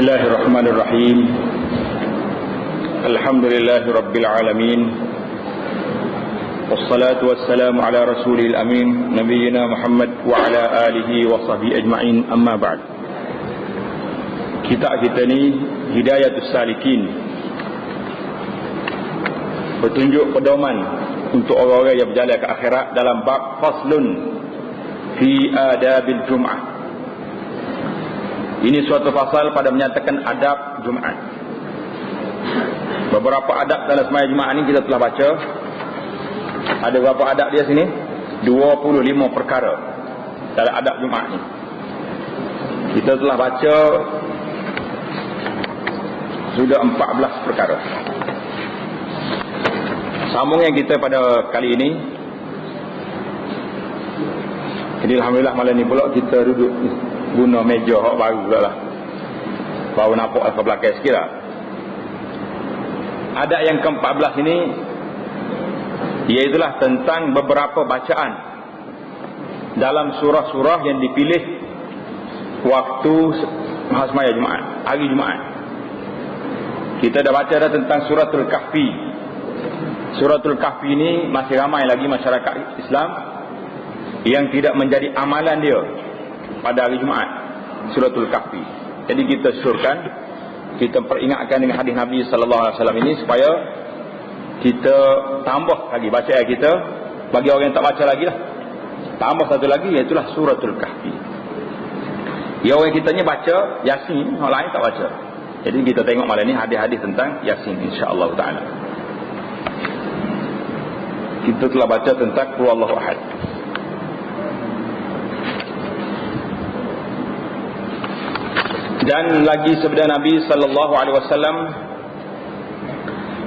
Bismillahirrahmanirrahim. Alhamdulillahirabbil alamin. Wassalatu wassalamu ala rasulil amin nabiyyina Muhammad wa ala alihi wa sahbihi ajma'in. Amma ba'd. Kita ni Hidayatus Salikin, petunjuk pedoman untuk orang-orang yang berjalan ke akhirat, dalam bab faslun fi adabil Jum'ah. Ini suatu fasal pada menyatakan adab Jumaat. Beberapa adab dalam sembahyang Jumaat ini kita telah baca. Ada berapa adab dia sini? 25 perkara dalam adab Jumaat ini. Kita telah baca sudah 14 perkara. Sambung yang kita pada kali ini. Jadi alhamdulillah malam ni pula kita duduk guna meja hak baru pula lah. Baru nampak ke belakang sikit lah. Adab yang ke-14 ini, iaitulah tentang beberapa bacaan dalam surah-surah yang dipilih waktu sembahyang Jumaat, hari Jumaat. Kita dah baca dah tentang suratul Kahfi. Suratul Kahfi ini masih ramai lagi masyarakat Islam yang tidak menjadi amalan dia pada hari Jumaat, suratul Kahfi. Jadi kita syurkan, kita peringatkan dengan hadis Nabi sallallahu alaihi wasallam ini supaya kita tambah lagi bacaan kita. Bagi orang yang tak baca lagi lah, tambah satu lagi, iaitu suratul Kahfi. Ya, orang kitanya baca Yasin, orang lain tak baca. Jadi kita tengok malam ni hadis-hadis tentang Yasin, insya-Allah taala. Kita telah baca tentang Qul Huwallahu Ahad. Dan lagi sabda Nabi sallallahu alaihi wasallam,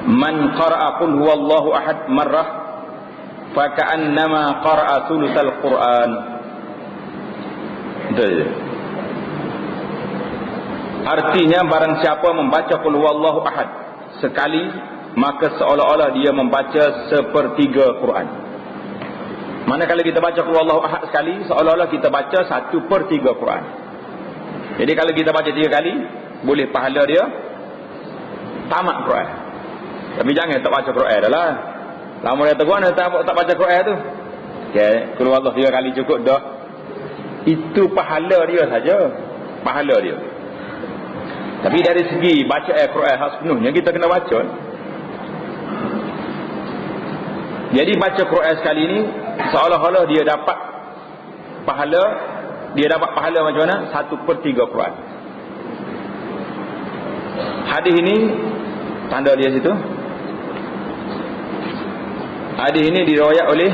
man qara'a qul huwallahu ahad marrah fa ka'annama qara'a thulutsal Qur'an. Artinya barang siapa membaca qul huwallahu ahad sekali, maka seolah-olah dia membaca sepertiga Quran. Manakala kita baca qul huwallahu ahad sekali, seolah-olah kita baca 1/3 Quran. Jadi kalau kita baca 3 kali, boleh pahala dia tamat Quran. Tapi jangan tak baca Quran dah lah. Lama dia tegur nak tak baca Quran tu. Okay, keluar Allah 3 kali cukup dah. Itu pahala dia saja. Pahala dia. Tapi dari segi baca Quran hak sepenuhnya, kita kena baca. Jadi baca Quran sekali ni seolah-olah dia dapat pahala. Dia dapat pahala macam mana? 1/3 Quran. Hadis ini, tanda dia situ. Hadis ini diriwayat oleh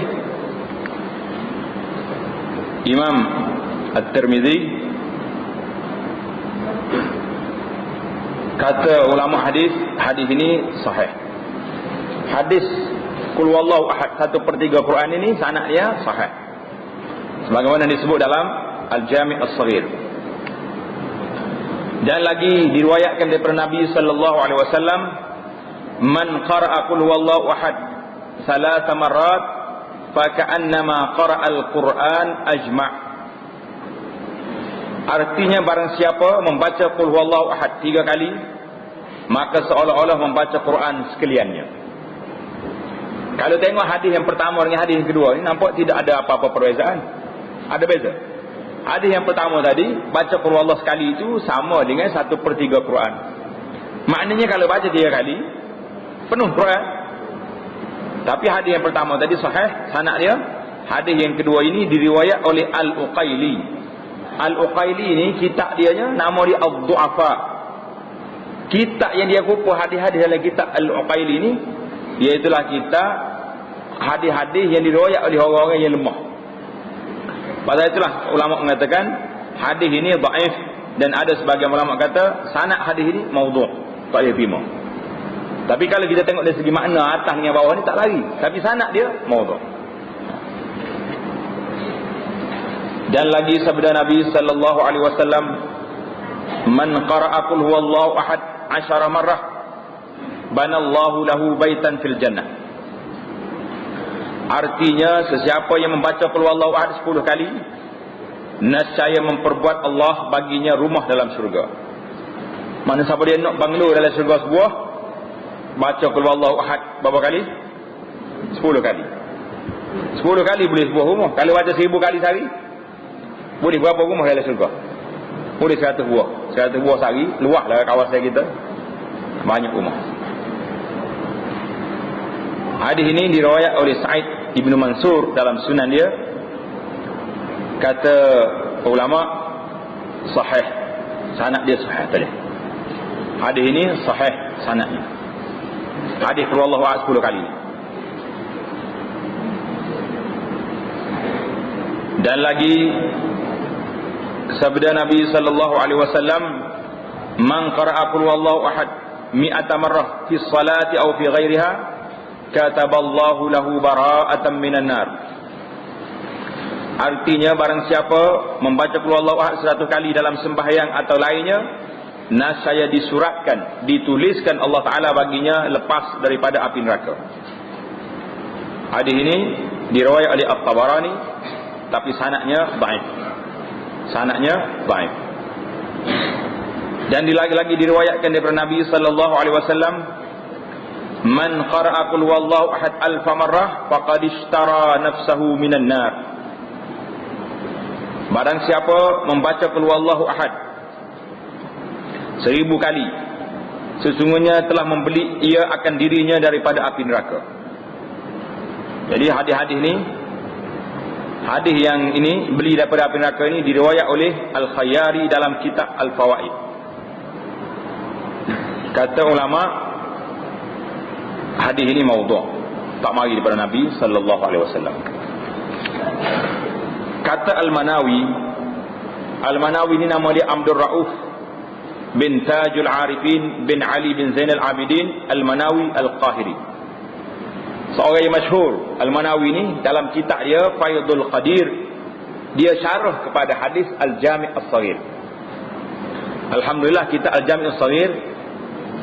Imam At-Tirmizi. Kata ulama hadis, hadis ini sahih. Hadis Qul Huwallahu Ahad 1/3 Quran ini sanad dia sahih, sebagaimana disebut dalam Al-Jami' As-Saghir. Dan lagi diriwayatkan daripada Nabi sallallahu alaihi wasallam, man qara'a qul huwallahu ahad 3 marrat fa ka'annama qara'al Qur'an ajma'. Artinya barang siapa membaca qul huwallahu ahad 3 kali, maka seolah-olah membaca Quran sekaliannya. Kalau tengok hadis yang pertama dengan hadis yang kedua ni, nampak tidak ada apa-apa perbezaan. Ada beza. Hadis yang pertama tadi, baca Qul Huwallahu sekali itu sama dengan 1/3 Quran. Maknanya kalau baca 3 kali, penuh Quran. Tapi hadis yang pertama tadi sahih sanad dia. Hadis yang kedua ini diriwayat oleh Al-Uqaili. Al-Uqaili ni kitab dia nya nama dia Ad-Du'afa. Kitab yang dia kumpul hadis-hadis dalam kitab Al-Uqaili ni, iaitulah kitab hadis-hadis yang diriwayat oleh orang-orang yang lemah. Pada itulah ulama mengatakan hadis ini dhaif, dan ada sebagian ulama kata sanad hadis ini maudhu', tak boleh terima. Tapi kalau kita tengok dari segi makna, atas dengan bawah ni tak lari, tapi sanad dia maudhu'. Dan lagi sabda Nabi sallallahu alaihi wasallam, man qara'a qul huwallahu ahad 10 marrah banallahu lahu baitan fil jannah. Artinya sesiapa yang membaca Qul Huwallahu Ahad 10 kali, nescaya memperbuat Allah baginya rumah dalam syurga. Mana siapa dia nak banglo dalam syurga sebuah, baca qul huwallahu ahad berapa kali? 10 kali. 10 kali boleh sebuah rumah. Kalau baca 1000 kali sehari, boleh berapa rumah dalam syurga? Boleh 100 buah. 100 buah sehari, luaslah kawasan kita. Banyak rumah. Hadis ini diriwayat oleh Sa'id Ibn Mansur dalam sunan dia. Kata ulama sahih, sanad dia sahih tadi. Hadis ini sahih sanadnya. Hadis qul huwallahu ahad 10 kali. Dan lagi sabda Nabi sallallahu alaihi wasallam, man qara'a qul huwallahu ahad 100 marrah fi sholati aw fi ghairiha kataballahu lahu bara'atan minan nar. Artinya barang siapa membaca qul huwallahu ahad 100 kali dalam sembahyang atau lainnya, nascaya disuratkan, dituliskan Allah Taala baginya lepas daripada api neraka. Hadis ini diriwayat oleh At-Tabarani, tapi sanadnya dhaif. Sanadnya dhaif. Dan lagi-lagi diriwayatkan daripada Nabi sallallahu alaihi wasallam, man qara'a qul huwallahu ahad 1000 marrah faqad ishtara nafsahu minan nar. Barang siapa membaca qul huwallahu ahad 1000 kali, sesungguhnya telah membeli ia akan dirinya daripada api neraka. Jadi hadis-hadis ni, hadis yang ini beli daripada api neraka ini diriwayat oleh Al-Khayyari dalam kitab Al-Fawaid. Kata ulama, hadis ini maudhu', tak mari daripada Nabi sallallahu alaihi wasallam. Kata Al-Manawi, Al-Manawi ini nama dia Abdul Rauf bin Tajul Arifin bin Ali bin Zainal Abidin Al-Manawi Al-Qahiri. Seorang yang masyhur. Al-Manawi ini dalam kitab dia Faidul Qadir, dia syarah kepada hadis Al-Jami' As-Saghir. Alhamdulillah kitab Al-Jami' As-Saghir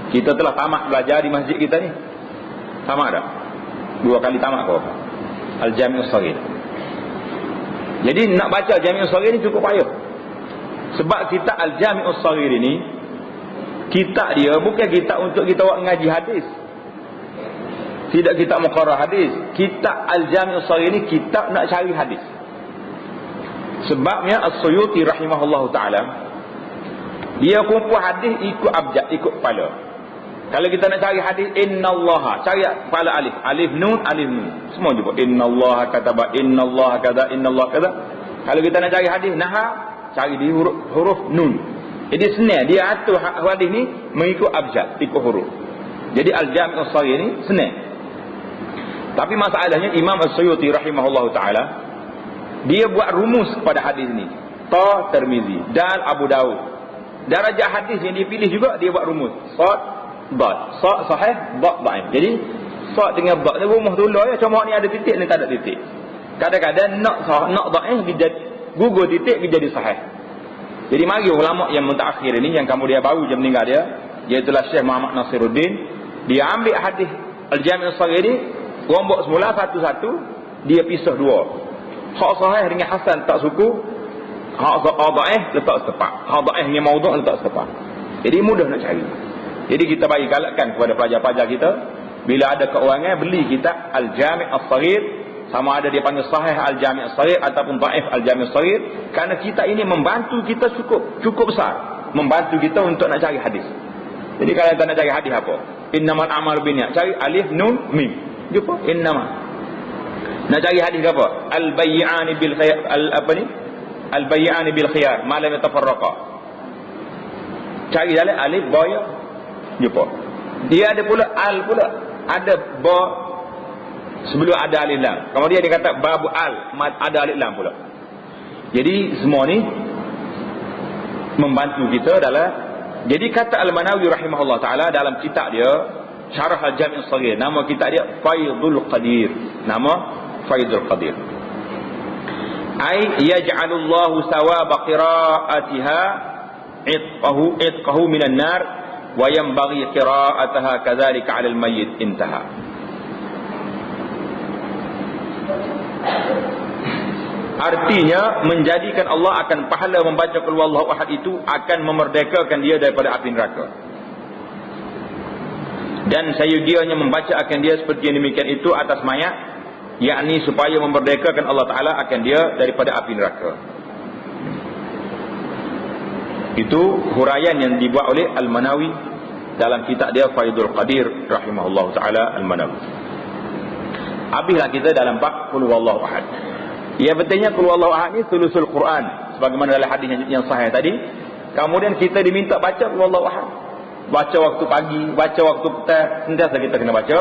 kita telah tamat belajar di masjid kita ni. Tamat dah? 2 kali tamat kau. Al-Jami' As-Saghir. Jadi nak baca Al-Jami' As-Saghir ni cukup payah. Sebab kitab Al-Jami' As-Saghir ini, kitab dia bukan kitab untuk kita buat ngaji hadis. Tidak kitab muqarrar hadis. Kitab Al-Jami' As-Saghir ini kitab nak cari hadis. Sebabnya As-Suyuti rahimahullahu ta'ala, dia kumpul hadis ikut abjad, ikut kepala. Kalau kita nak cari hadis, innallaha, cari kepala alif. Alif nun, alif nun. Semua jumpa. Innallaha kataba, innallaha kada, innallaha kada. Kalau kita nak cari hadis, naha, cari di huruf nun. Jadi senang. Dia atur hadis ni mengikut abjad, ikut huruf. Jadi Al-Jami' As-Saghir ni senang. Tapi masalahnya Imam As-Suyuti rahimahullahu ta'ala, dia buat rumus pada hadis ni. Ta Tirmizi, Dal Abu Daud. Darajah hadis yang dipilih juga dia buat rumus. Sad, Dad. Sad sahih, Dad dhaif. Jadi Sad dengan Dad ni rumus dulu ya, cuma ni ada titik ni tak ada titik. Kadang-kadang nak dhaif dia gugur titik dia jadi sahih. Jadi mari ulama yang mutaakhir ini, yang kemudian baru je meninggal dia, iaitu Syekh Muhammad Nasiruddin, dia ambil hadis Al-Jami' As-Saghir ni, rombak semula satu-satu, dia pisah dua. Hak sahih dengan hasan tak suku, hak dhaif letak setepak, hak dhaif dengan maudhu' letak setepak. Jadi mudah nak cari. Jadi kita bagi galakkan kepada pelajar-pelajar kita, bila ada keuangan beli kitab Al-Jami' As-Saghir, sama ada dia panggil sahih Al-Jami' As-Saghir ataupun dhaif Al-Jami' As-Saghir, kerana kitab ini membantu kita cukup besar, membantu kita untuk nak cari hadis. Jadi kalau kita nak cari hadis apa? Innamal a'malu binniyat, cari alif nun mim. Jumpa innama. Nak cari hadis apa? Al-bay'ani bil khiyar, Al-bay'ani bil khiyar, ma lam yatafarraqa. Cari dalam alif ba ya. Jumpa. Dia ada pula al pula. Ada ba sebelum ada alif lam. Kemudian dia kata babu al, ada alif lam pula. Jadi semua ni membantu kita dalam. Jadi kata Al-Manawi rahimahullah ta'ala dalam kitab dia Syarah Al-Jami' As-Saghir, nama kitab dia Faidul Qadir. Nama Faidul Qadir. Ai yaj'alullahu sawaba qira'atiha itqahu minan nar wa yanbaghi qira'ataha kadzalika 'alal mayyit. Intaha. Artinya menjadikan Allah akan pahala membaca qul huwallahu ahad itu akan memerdekakan dia daripada api neraka. Dan sayudianya membaca akan dia seperti yang demikian itu atas mayat, yakni supaya memerdekakan Allah Ta'ala akan dia daripada api neraka. Itu huraian yang dibuat oleh Al-Manawi dalam kitab dia Faidul Qadir rahimahullah ta'ala Al-Manawi. Habislah kita dalam bab qul huwallahu ahad. Ya, betulnya qul huwallahu ahad ni sulusul Quran sebagaimana dalam hadis yang sahih tadi. Kemudian kita diminta baca qul huwallahu ahad. Baca waktu pagi, baca waktu petang, sentiasa kita kena baca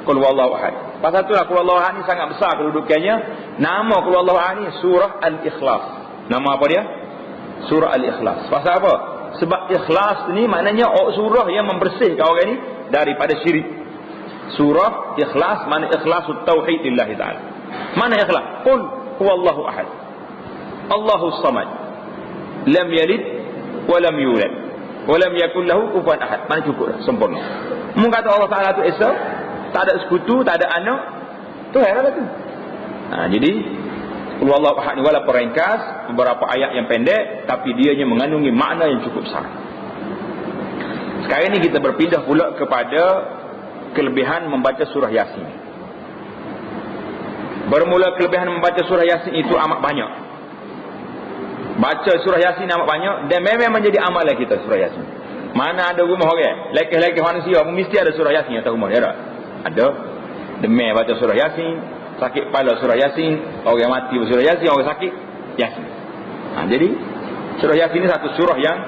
qul huwallahu ahad. Pasal itulah qul huwallahu ahad ni sangat besar kedudukannya. Nama qul huwallahu ahad ni surah Al-Ikhlas. Nama apa dia? Surah Al-Ikhlas. Pasal apa? Sebab ikhlas ni maknanya surah yang membersihkan orang ni daripada syirik. Surah Ikhlas makna ikhlasut tauhid lillahi ta'ala. Mana ikhlas? Qul huwallahu ahad, Allahus samad, lam yalid wa lam yulad wa lam yakul lahu kufuwan ahad. Mana cukup dah, sempurna. Mun kata Allah Taala tu esa, tak ada sekutu, tak ada anak, tu heran tu. Jadi qul huwallahu ahad ni walaupun ringkas, beberapa ayat yang pendek, tapi dianya mengandungi makna yang cukup besar. Sekarang ni kita berpindah pula kepada kelebihan membaca surah Yasin. Bermula kelebihan membaca surah Yasin itu amat banyak. Baca surah Yasin amat banyak dan memang menjadi amalan kita surah Yasin. Mana ada rumah orang, lekeh-lekeh manusia mesti ada surah Yasin atas rumah dia tak? Ada. Demam baca surah Yasin, sakit kepala surah Yasin, orang mati surah Yasin, orang sakit Yasin. Jadi surah Yasin ini satu surah yang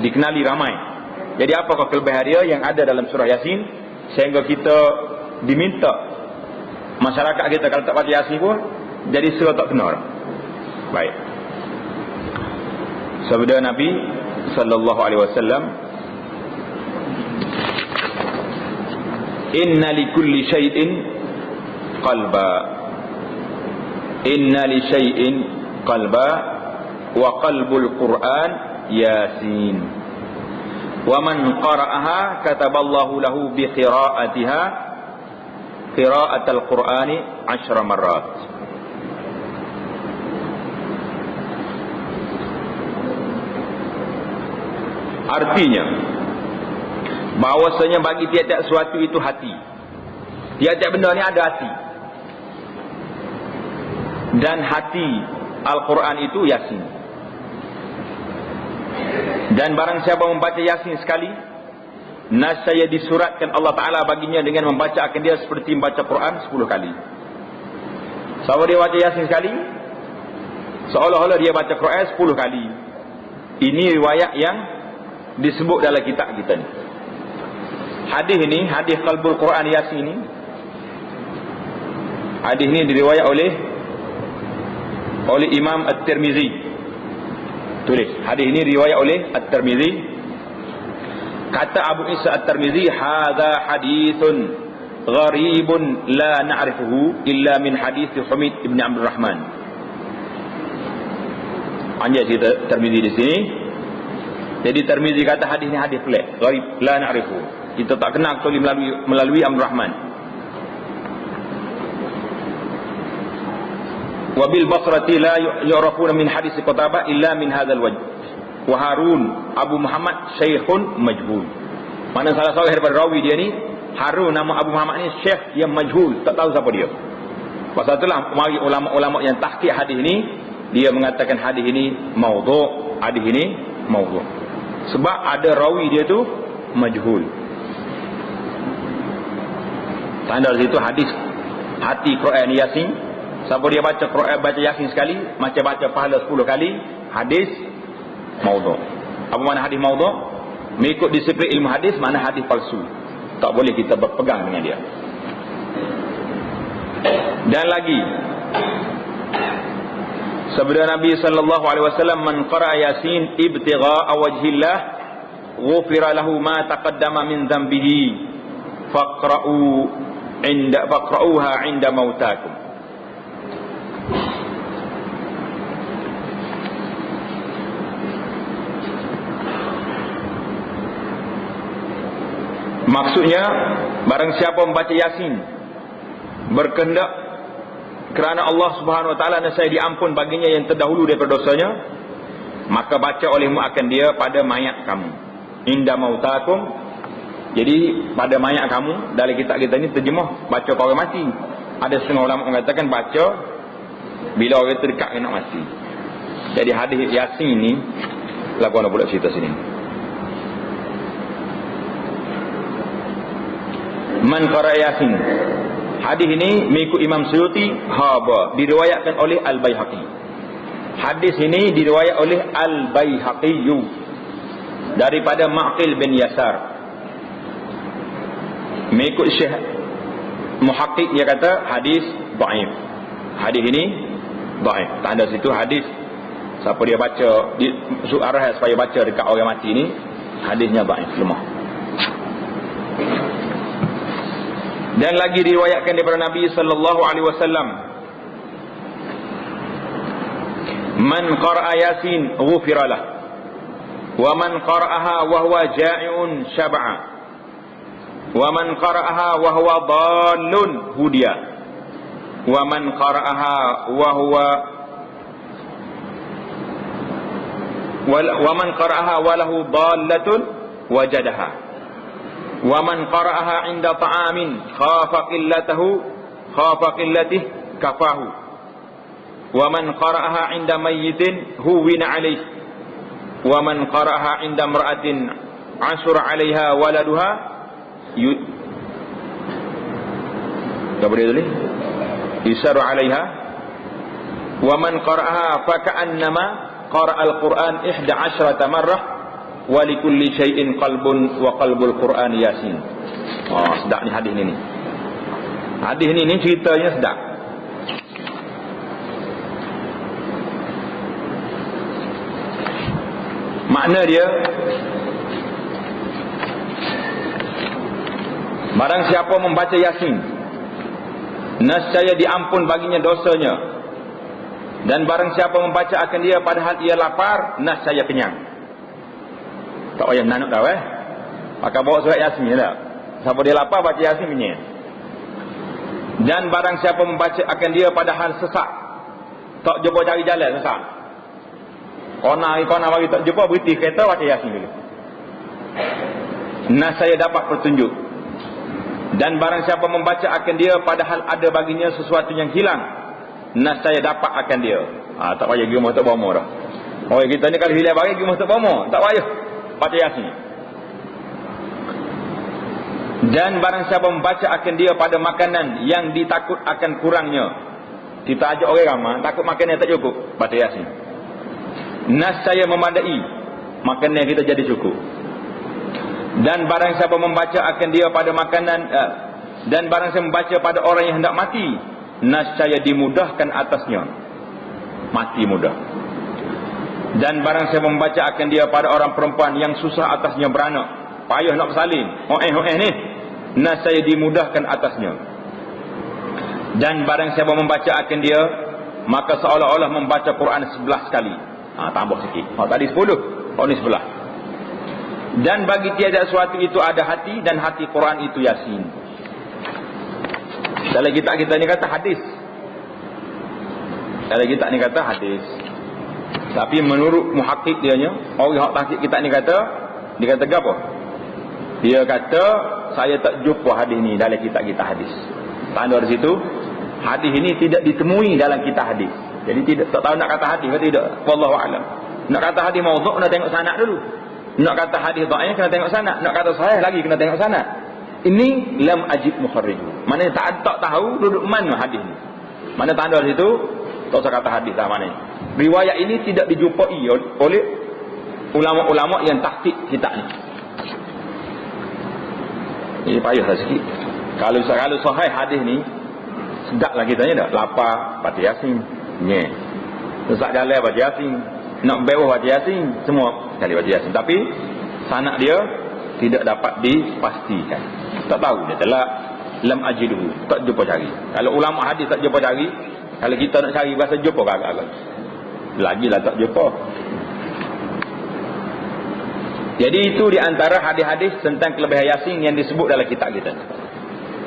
dikenali ramai. Jadi apakah kelebihan dia yang ada dalam surah Yasin sehingga kita diminta masyarakat kita kalau tak baca Yasin pun jadi surah tak kena. Baik. Sabda Nabi sallallahu alaihi wasallam, inna likulli syai'in qalba, inna li syai'in qalba wa qalbul Qur'an Yasin, wa man qara'aha kataballahu lahu bi qira'atiha qira'atal Qur'ani 10 marrat. Artinya bahawasanya bagi tiap-tiap sesuatu itu hati. Tiap-tiap benda ni ada hati. Dan hati Al-Quran itu Yasin. Dan barang siapa membaca Yasin sekali, nascaya disuratkan Allah Ta'ala baginya dengan membaca akan dia seperti membaca Quran 10 kali. Siapa dia baca Yasin sekali, seolah-olah dia baca Quran 10 kali. Ini riwayat yang disebut dalam kitab kita ni. Hadis ini, hadis Qalbul Quran Yasin ni, hadis ini diriwayat oleh Imam At-Tirmizi. Tulis, hadis ini riwayat oleh At-Tirmizi. Kata Abu Isa At-Tirmizi, hadza hadithun gharibun la na'rifuhu illa min hadis Humaid ibn Abdul Rahman. Anjay cerita Tirmizi di sini. Jadi Tirmizi kata hadis ni hadis pelik, gharib la na'rifu. Kita tak kenal kecuali melalui Abdul Rahman. Wa bil Basrati la yu'rafuna min hadis Qutaibah illa min hadzal wajh. Wa Harun Abu Muhammad syaikhun majhul. Mana salah seorang daripada rawi dia ni, Harun nama Abu Muhammad ni syekh yang majhul, tak tahu siapa dia. Pasal itulah mari ulama-ulama yang tahqiq hadis ni, dia mengatakan hadis ini maudhu', hadis ini maudhu'. Sebab ada rawi dia tu majhul. Tanda situ hadis hati Quran Yasin. Siapa dia baca Quran, baca Yasin sekali, macam baca pahala 10 kali, hadis maudhu'. Apa makna hadis maudhu'? Mengikut disiplin ilmu hadis, mana hadis palsu. Tak boleh kita berpegang dengan dia. Dan lagi sabda Nabi sallallahu alaihi wasallam, man qara'a Yasin ibtigha'a wajhillah ghufira lahu ma taqaddama min dhanbihi faqra'uha 'inda mautakum. Maksudnya barang siapa membaca Yasin berkehendak kerana Allah Subhanahu wa taala nescaya diampun baginya yang terdahulu daripada dosanya, maka baca olehmu akan dia pada mayat kamu inda mautakum. Jadi pada mayat kamu, dalam kitab kita ni terjemah baca pada orang mati. Ada setengah ulama mengatakan baca bila orang itu dekat nak mati. Jadi hadis Yasin ni lagu nak pula cerita sini. Man qara Yasin. Hadis ini mengikut Imam Suyuti diriwayatkan oleh Al-Baihaqi. Hadis ini diriwayat oleh Al-Baihaqi daripada Ma'qil bin Yasar. Mengikut Syekh Muhaqqiq dia kata hadis dhaif. Hadis ini dhaif. Tanda situ hadis siapa dia baca di arah supaya baca dekat orang mati ni, hadisnya dhaif, lemah. Dan lagi diriwayatkan daripada Nabi sallallahu alaihi wasallam, man qara'a Yasin ghufira lah, wa man qara'aha wa huwa ja'iun syab'a, wa man qara'aha wa huwa dallun hudiya, wa man qara'aha wa huwa wa man qara'aha wa lahu dallatun wajadaha, wa man qara'aha 'inda ta'amin khafa qillatih kafahu, wa man qara'aha 'inda mayyitin huwina 'alayhi, wa man qara'aha 'inda imra'atin 'ashura 'alayha waladuha yusaru 'alayha, wa man qara'aha fa ka'annama qara'a al-Qur'an 11 marrah wa likulli syai'in qalbun wa qalbul Qur'an Yasin. Sedap ni hadis ni. Hadis ni ceritanya sedap. Makna dia, barang siapa membaca Yasin, nescaya diampun baginya dosanya, dan barang siapa membaca akan dia padahal ia lapar, nescaya kenyang. Tak payah nak tahu maka bawa surat Yasin je tak. Siapa dia lapar baca Yasin punya. Dan barang siapa membaca akan dia padahal sesak, tak jumpa cari jalan, sesak, kona bagi tak jumpa, berhenti kereta, baca Yasin dulu, nescaya dapat petunjuk. Dan barang siapa membaca akan dia padahal ada baginya sesuatu yang hilang, nescaya dapat akan dia. Tak payah pergi rumah tak bomo dah. Orang kita ni kalau hilang bagi pergi rumah tak bomo, tak payah baca Yasin. Dan barang siapa membaca akan dia pada makanan yang ditakut akan kurangnya, kita ajak orang ramai takut makanan tak cukup, baca Yasin, nescaya memadai makanan kita jadi cukup. Dan barang siapa membaca akan dia pada makanan dan barang siapa membaca pada orang yang hendak mati, nescaya dimudahkan atasnya mati mudah. Dan barang siapa membaca akan dia pada orang perempuan yang susah atasnya beranak, payah nak bersalin, ni, nescaya dimudahkan atasnya. Dan barang siapa membaca akan dia, maka seolah-olah membaca Quran 11 kali. Tambah sikit. Tadi 10, ni 11. Dan bagi tiada sesuatu itu ada hati, dan hati Quran itu Yasin. Dalam kitab kita ni kata hadis. Dalam kitab ni kata hadis. Tapi menurut muhaqqiq dia nya, orang yang tahqiq kitab ni kata, dia kata apa? Dia kata saya tak jumpa hadis ni dalam kitab kita hadis. Tanda di situ hadis ini tidak ditemui dalam kitab hadis. Jadi tidak tak tahu nak kata hadis ke tidak. Wallahu a'lam. Nak kata hadis maudhu' kena tengok sanad dulu. Nak kata hadis dhaif kena tengok sanad. Nak kata sahih lagi kena tengok sanad. Ini lam ajib mukharrij. Maknanya tak tahu duduk mana hadis ni. Mana tanda di situ tak usah kata hadis dah mana. Riwayat ini tidak dijumpai oleh ulama-ulama yang tahqiq kitab ni. Ini payahlah sikit. Kalau sahih hadis ni, sedaplah kitanya dah. Lapar baca Yasin, sesak jalan baca Yasin, nak bewah baca Yasin, semua kali baca Yasin. Tapi sanad dia tidak dapat dipastikan. Tak tahu dia telah lam ajiduhu, tak jumpa cari. Kalau ulama hadis tak jumpa cari, kalau kita nak cari bahasa jumpa agak-agak lagilah tak jumpa. Jadi itu di antara hadis-hadis tentang kelebihan Yasin yang disebut dalam kitab kita.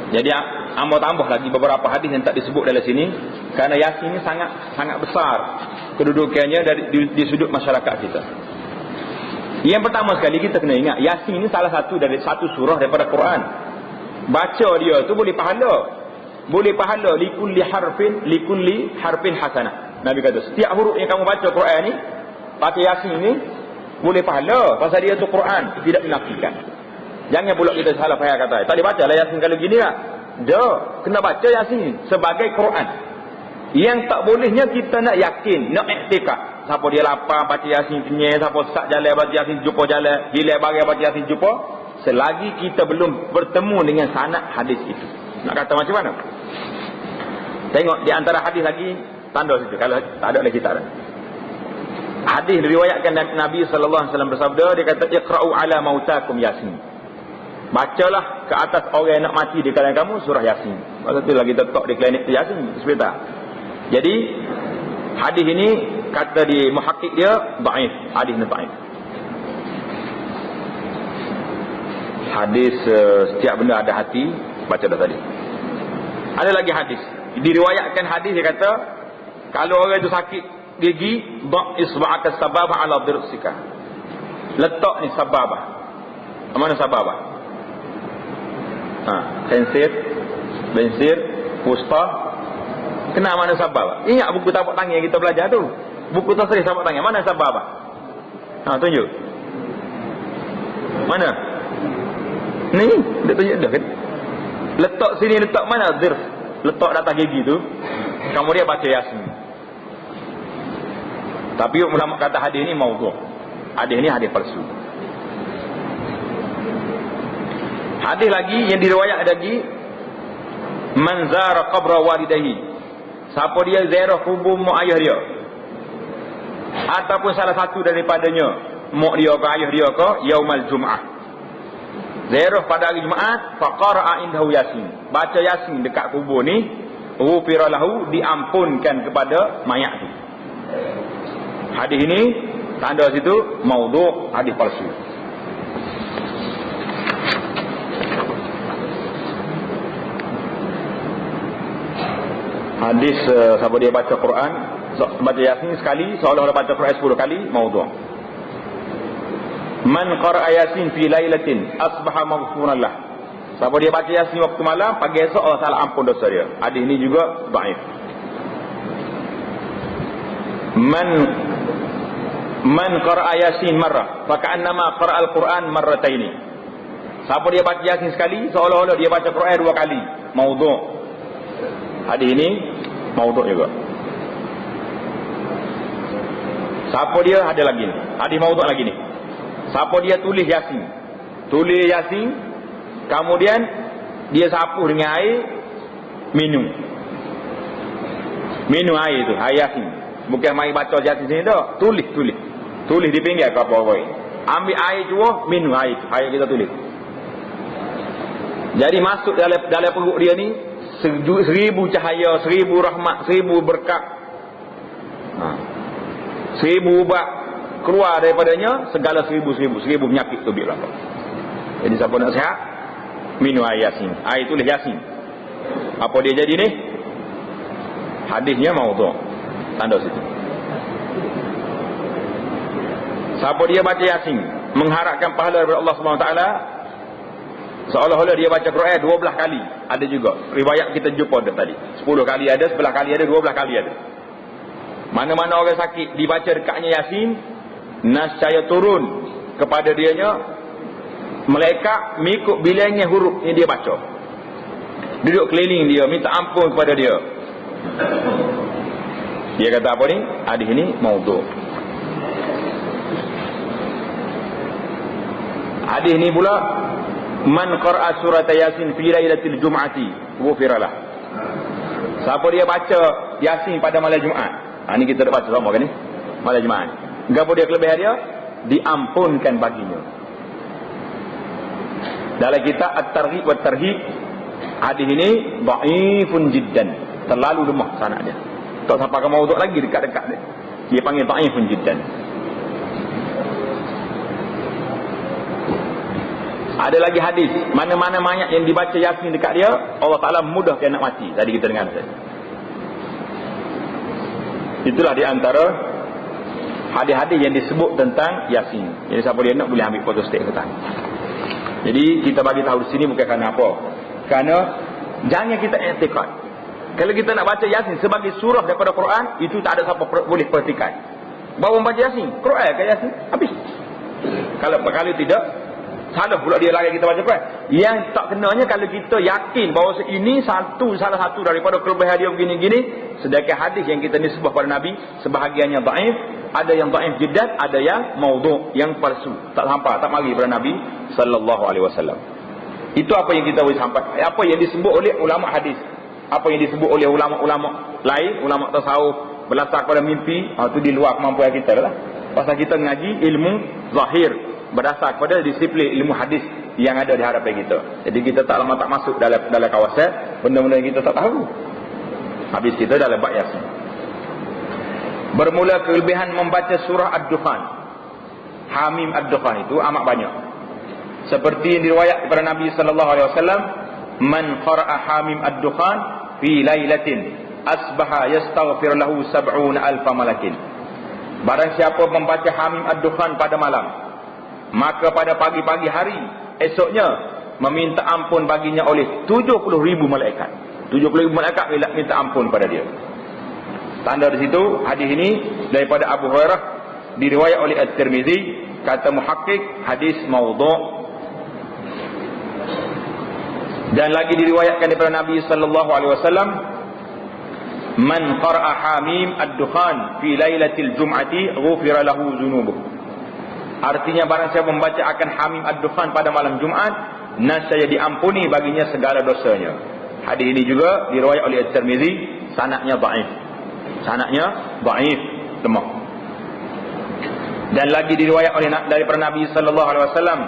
Jadi ambo tambah lagi beberapa hadis yang tak disebut dalam sini, kerana Yasin ini sangat sangat besar kedudukannya di sudut masyarakat kita. Yang pertama sekali kita kena ingat, Yasin ini salah satu dari satu surah daripada Quran. Baca dia tu boleh pahala. Boleh pahala likulli harfin hasanah. Nabi kata setiap huruf yang kamu baca Quran ni, baca Yasin ni boleh pahala pasal dia tu Quran, tidak dinafikan. Jangan pula kita salah faham kata, tak boleh baca lah Yasin kalau gini lah. Dah, kena baca Yasin sebagai Quran. Yang tak bolehnya kita nak yakin, nak iktikad. Siapa dia lapar baca Yasin kenyai, siapa sak jalan baca Yasin jumpa jalan, hilang bagai baca Yasin jumpa, selagi kita belum bertemu dengan sanad hadis itu. Nak kata macam mana? Tengok di antara hadis lagi tanda situ, kalau tak ada lagi tak ada. Hadis diriwayatkan Nabi sallallahu alaihi wasallam bersabda, dia kata iqra'u ala mautakum Yasin. Bacalah ke atas orang yang nak mati di kalangan kamu surah Yasin. Masa tu lagi letak di klinik Yasin hospital. Jadi hadis ini kata di muhakkik dia dhaif, hadis ni dhaif. Hadis setiap benda ada hati, baca dah tadi. Ada lagi hadis, diriwayatkan hadis dia kata kalau orang itu sakit gigi, dha' isba'aka sababah ala dirsika. Letak ni sababah. Mana sababah? Bensir, pusta. Kenal mana sababah? Ingat buku tapak tangan yang kita belajar tu. Buku tasrih tapak tangan, mana sababah? Tunjuk. Mana? Ni, dia tunjuk dah kan? Letak sini, letak mana? Dirs. Letak atas gigi tu. Kemudian baca Yasin. Tapi ulama kata hadis ni maudhu'. Hadis ni hadis palsu. Hadis lagi yang diriwayat lagi, man zara qabra walidahi. Siapa dia ziarah kubur mak ayah dia, ataupun salah satu daripadanya, mak dia ke ayah dia ke, yaumal jum'ah, ziarah pada hari Jumaat, faqara'a indahu Yasin, baca Yasin dekat kubur ni, ghufira lahu, diampunkan kepada mayat tu. Hadis ini tanda situ maudhu', hadis palsu. Hadis siapa dia baca Quran, baca Yasin sekali seolah-olah baca Quran 10 kali, maudhu'. Man qara'a Yasin fi lailatin asbaha maghfuran lah. Siapa dia baca Yasin waktu malam, pagi esok Allah Taala ampun dosa dia. Hadis ini juga dhaif. Man qara'a Yasin marrah fa ka'annama qara'al Quran marrataini. Siapa dia baca Yasin sekali seolah-olah dia baca Quran 2 kali, maudhu'. Hadis ini maudhu' juga. Siapa dia, ada lagi ni, hadis maudhu' lagi ni. Siapa dia tulis Yasin, kemudian dia sapu dengan air, minum air tu, air Yasin. Bukan mai baca Yasin sini dah, tulis di pinggir ke apa-apa. Ambil air jua, minum air tu, air kita tulis. Jadi masuk dalam perut dia ni 1000 cahaya, 1000 rahmat, 1000 berkat, 1000 ubat keluar daripadanya, segala 1000 penyakit tu biar. Jadi siapa nak sihat, minum air Yasin, air tulis Yasin. Apa dia jadi ni? Hadisnya maudhu', tanda situ. Siapa dia baca Yasin mengharapkan pahala daripada Allah Subhanahu Wa Taala, seolah-olah dia baca Quran 12 kali. Ada juga riwayat kita jumpa tadi, 10 kali ada, 11 kali ada, 12 kali ada. Mana-mana orang sakit dibaca dekatnya Yasin, nascaya turun kepada dianya malaikat mengikut bilangnya huruf yang dia baca, duduk keliling dia, minta ampun kepada dia. Dia kata apa ni? Hadis ini maudhu'. Hadis ini pula, man qara'a surat Yasin fi lailatul jum'ati ghufira lah. Siapa dia baca Yasin pada malam Jumaat, ini kita dah baca sama kan ni, malam Jumaat, gapo dia kelebihan dia? Diampunkan baginya. Dalam kitab At-Targhib wa Tarhib, hadis ini dhaifun jiddan, terlalu lemah sanad dia. Tak sampai ke maudhu' lagi, dekat-dekat dia. Dia panggil dhaifun jiddan. Ada lagi hadis, mana-mana mayat yang dibaca Yasin dekat dia, Allah Ta'ala mudah dia nak mati. Tadi kita dengar. Itulah di antara hadis-hadis yang disebut tentang Yasin. Jadi siapa dia nak boleh ambil photostat petang. Jadi kita bagi tahu di sini bukan kerana apa. Kerana jangan kita i'tiqad. Kalau kita nak baca Yasin sebagai surah daripada Quran, itu tak ada siapa boleh perhatikan. Bawa membaca Yasin, Quran ke Yasin? Habis. Kalau tidak, salah pula dia lagi kita baca Quran. Yang tak kenanya kalau kita yakin bahawa ini salah satu daripada kelebihan dia begini-gini, sedangkan hadis yang kita nisbah pada Nabi sebahagiannya dhaif, ada yang dhaif jiddan, ada yang maudhu', yang palsu, tak sampai, tak mari pada Nabi sallallahu alaihi wasallam. Itu apa yang kita boleh sampai, apa yang disebut oleh ulama hadis, apa yang disebut oleh ulama-ulama lain, ulama tasawuf berdasar pada mimpi, itu di luar kemampuan kita lah. Pasal kita mengaji ilmu zahir berdasar pada disiplin ilmu hadis yang ada di hadapan kita. Jadi kita tak lama tak masuk dalam kawasan benda-benda yang kita tak tahu. Habis kita dalam bab Yasin. Bermula kelebihan membaca surah Ad-Dukhan. Hamim Ad-Dukhan itu amat banyak. Seperti yang diriwayat daripada Nabi sallallahu alaihi wasallam, "Man qara'a Hamim Ad-Dukhan fi lailatin asbaha yastaghfir lahu 70,000 malakin." Barang siapa membaca Hamim Ad-Dukhan pada malam, maka pada pagi-pagi hari esoknya meminta ampun baginya oleh 70,000 malaikat. 70,000 malaikat minta ampun pada dia. Tanda di situ hadis ini daripada Abu Hurairah, diriwayat oleh At-Tirmizi, kata muhakkik hadis maudhu'. Dan lagi diriwayatkan daripada Nabi sallallahu alaihi wasallam, "Man qara'a Hamim Ad-Dukhan fi lailatil jum'ati ghufira lahu dzunubuh." Artinya barang siapa membaca akan Hamim Ad-Dukhan pada malam Jumaat, nascaya diampuni baginya segala dosanya. Hadis ini juga diriwayat oleh At-Tirmizi, sanadnya dhaif. Sanadnya dhaif, lemah. Dan lagi diriwayat oleh daripada Nabi sallallahu alaihi wasallam,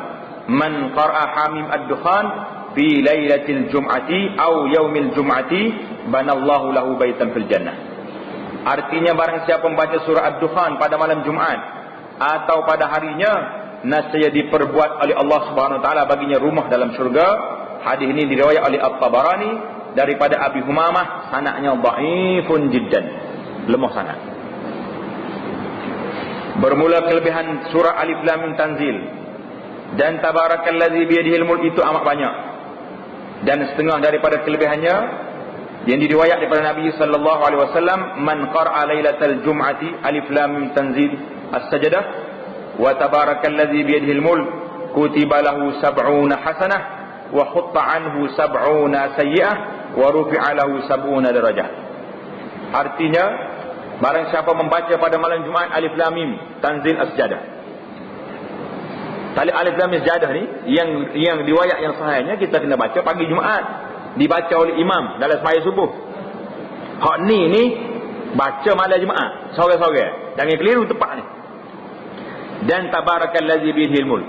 "Man qara'a Hamim Ad-Dukhan fi lailatil jum'ati aw yaumil jum'ati banallahu lahu baitan fil jannah." Artinya barang siapa membaca surah Ad-Dukhan pada malam Jumaat atau pada harinya, nascaya diperbuat oleh Allah Subhanahu wa taala baginya rumah dalam syurga. Hadis ini diriwayat oleh At-Tabarani daripada Abi Humamah, sanadnya dhaifun jiddan, lemah sanad. Bermula kelebihan surah Alif Lam Mim Tanzil dan Tabarakallazi biyadihil mulk itu amat banyak. Dan setengah daripada kelebihannya yang diriwayat daripada Nabi sallallahu alaihi wasallam, "Man qara'a lailatal jum'ati Alif Lam Mim Tanzil as-sajdah wa tabarakallazi biyadihil mulk kutiba lahu 70 hasanah wa khutta anhu 70 sayyi'ah wa rufi'a lahu 70 darajah." Artinya barang siapa membaca pada malam Jumaat Alif Lam Mim Tanzil as-sajdah. Tali Alif Lam Mim as-sajdah ni yang riwayat yang sahihnya kita kena baca pagi Jumaat, dibaca oleh imam dalam sembahyang subuh. Hak ni baca malam Jumaat sore-sore, jangan keliru tepat ni. Dan tabarakallazi biyadihil mulk,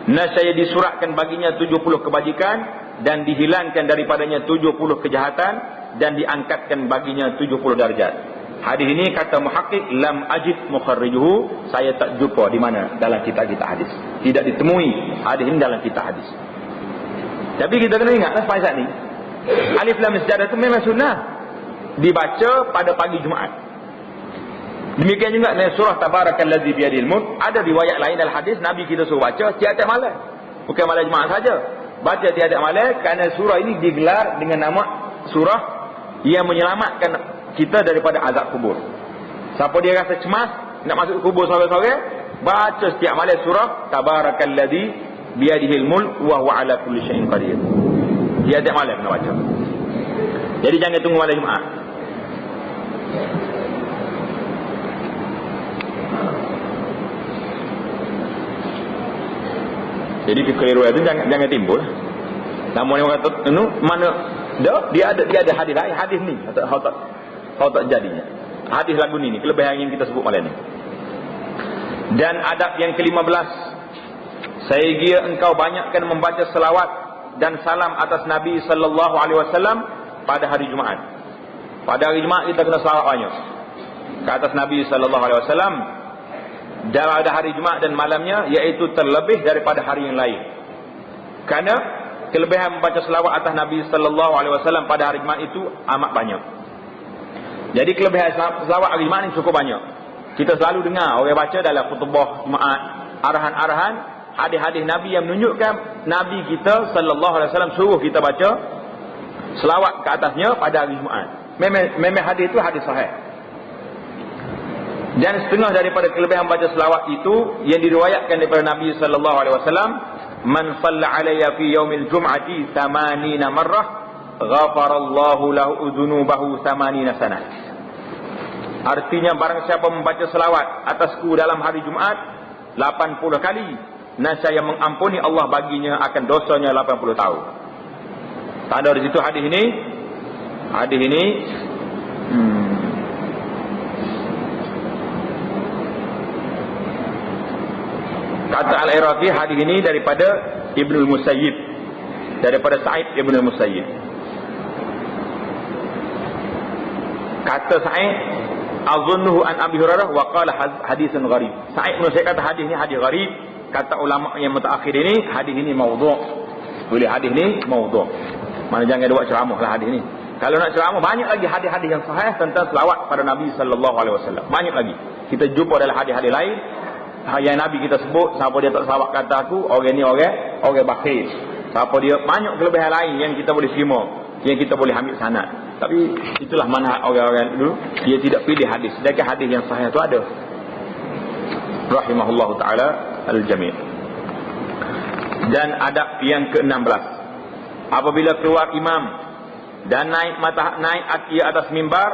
nascaya disuratkan baginya 70 kebajikan dan dihilangkan daripadanya 70 kejahatan dan diangkatkan baginya 70 darjat. Hadis ini kata muhakkik, lam ajid mukharrijuhu, saya tak jumpa di mana dalam kitab-kitab hadis. Tidak ditemui hadis ini dalam kitab hadis. Tapi kita kena ingatlah pada saat ni, Alif Lam Mim Sajdah itu memang sunnah dibaca pada pagi Jumaat. Demikian juga dalam surah Tabarakallazi biyadihil mulk, ada riwayat lain dalam hadis Nabi kita suruh baca tiap-tiap malam. Bukan malam Jumaat saja. Baca tiap-tiap malam kerana surah ini digelar dengan nama surah yang menyelamatkan kita daripada azab kubur. Siapa dia rasa cemas nak masuk kubur sore-sore, baca setiap malam surah Tabarakallazi biyadihil mulk wa huwa ala kulli syai'in qadir. Tiap-tiap malam kena baca. Jadi jangan tunggu malam Jumaat. Jadi kekeliruan itu jangan timbul. Namun yang kata mana dia ada hadis lain, hadis ni kau tak jadinya. Hadis lagu ni kelebihan yang kita sebut malam ni. Dan adab yang ke-15, saya kira engkau banyakkan membaca selawat dan salam atas Nabi sallallahu alaihi wasallam pada hari Jumaat. Pada hari Jumaat kita kena selawat banyak ke atas Nabi sallallahu alaihi wasallam. Pada hari Jumaat dan malamnya, iaitu terlebih daripada hari yang lain. Kerana kelebihan membaca selawat atas Nabi sallallahu alaihi wasallam pada hari Jumaat itu amat banyak. Jadi kelebihan selawat hari Jumaat ini cukup banyak. Kita selalu dengar orang baca dalam khutbah Jumaat, arahan-arahan, hadis-hadis Nabi yang menunjukkan Nabi kita sallallahu alaihi wasallam suruh kita baca selawat ke atasnya pada hari Jumaat. Memang hadis itu hadis sahih. Dan setengah daripada kelebihan baca selawat itu yang diriwayatkan daripada Nabi sallallahu alaihi wasallam, man shalla alayya fi yaumil jum'ati 80 marrah ghafarallahu lahu dzunubahu 80 sanah. Artinya barang siapa membaca selawat atasku dalam hari Jumaat 80 kali, nescaya mengampuni Allah baginya akan dosanya 80 tahun. Tak ada di situ hadis ini. Hadis ini kata Al-Iraqi, hadis ini daripada Ibnul Musayyib, daripada Sa'id Ibnul Musayyib. Kata Sa'id, azunnuhu an Abi Hurairah wa qala hadisun gharib. Sa'id bin Musayyib kata hadis ini hadis gharib. Kata ulama yang mutaakhir ini, hadis ini maudhu'. Boleh hadis ini maudhu'. Mana jangan buat ceramah lah hadis ini. Kalau nak ceramah, banyak lagi hadis-hadis yang sahih tentang selawat pada Nabi sallallahu alaihi wasallam. Banyak lagi. Kita jumpa dalam hadis-hadis lain yang Nabi kita sebut, siapa dia tak selawat kata aku, orang ni orang bakhil. Siapa dia, banyak kelebihan lain yang kita boleh terima, yang kita boleh ambil sanad. Tapi itulah mana orang-orang dulu, dia tidak pilih hadis, sedangkan hadis yang sahih itu ada. Rahimahullah taala al-jami'. Dan adab yang ke-16, apabila keluar imam dan naik atas mimbar,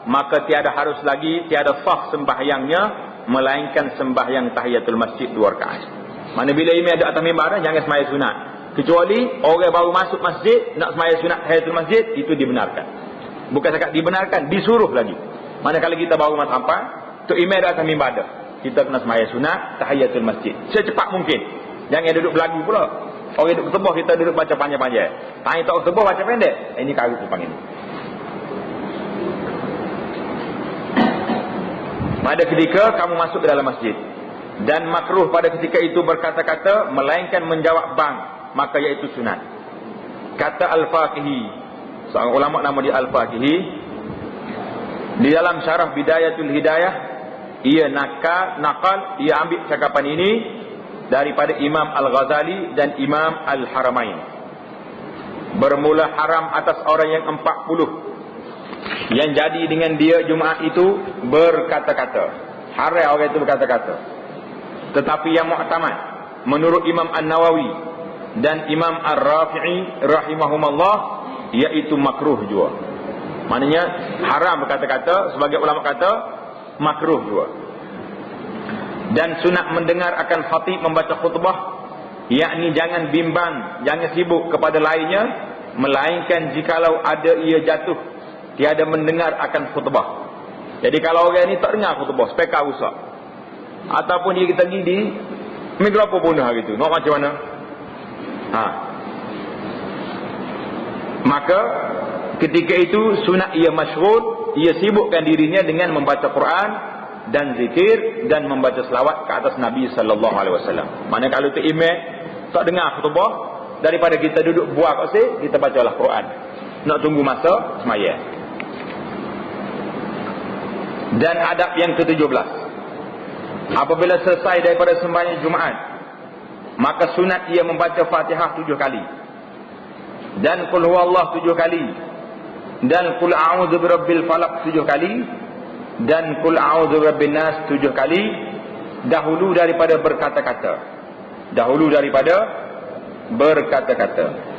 maka tiada harus lagi, tiada sah sembahyangnya melainkan sembahyang tahiyatul masjid 2 rakaat. Mana bila imam ada atas mimbar, jangan sembahyang sunat. Kecuali orang baru masuk masjid nak sembahyang sunat tahiyatul masjid, itu dibenarkan. Bukan sekadar dibenarkan, disuruh lagi. Mana kalau kita baru masuk sampai, tu imam ada atas mimbar dah, kita kena sembahyang sunat tahiyatul masjid secepat mungkin. Jangan duduk belagu pula. Orang duduk ketebah, kita duduk baca panjang-panjang. Tanya tak ketebah baca pendek. Ini karut tu panggil. Pada ketika kamu masuk ke dalam masjid, dan makruh pada ketika itu berkata-kata melainkan menjawab bang, maka iaitu sunat. Kata Al-Faqihi, seorang ulama nama dia Al-Faqihi, di dalam syarah Bidayatul Hidayah, ia nakal, ia ambil cakapan ini daripada Imam Al-Ghazali dan Imam Al-Haramain. Bermula haram atas orang yang 40 yang jadi dengan dia Jumaat itu berkata-kata. Haram orang itu berkata-kata. Tetapi yang mu'tamad menurut Imam An-Nawawi dan Imam Ar-Rafi'i rahimahumullah, iaitu makruh juga. Maknanya haram berkata-kata, sebagai ulama kata makruh juga. Dan sunat mendengar akan khatib membaca khutbah, yakni jangan bimbang, jangan sibuk kepada lainnya, melainkan jikalau ada ia jatuh, tiada mendengar akan khutbah. Jadi kalau orang ni tak dengar khutbah, speaker rusak, ataupun dia kita pergi di mikrofon punah gitu, nak macam mana? Maka ketika itu sunat ia masyghul, ia sibukkan dirinya dengan membaca Quran dan zikir dan membaca selawat ke atas Nabi sallallahu alaihi wasallam. Mana kalau tu imam tak dengar khutbah, daripada kita duduk buat kasih, kita bacalah Quran. Nak tunggu masa sembahyang. Dan adab yang ke-17, apabila selesai daripada sembahyang Jumaat, maka sunat ia membaca Fatihah 7 kali, dan Qul huwallahu 7 kali, dan Qul a'udzu birabbil falaq 7 kali, dan Qul a'udzu birabbin nas 7 kali, dahulu daripada berkata-kata. Dahulu daripada berkata-kata.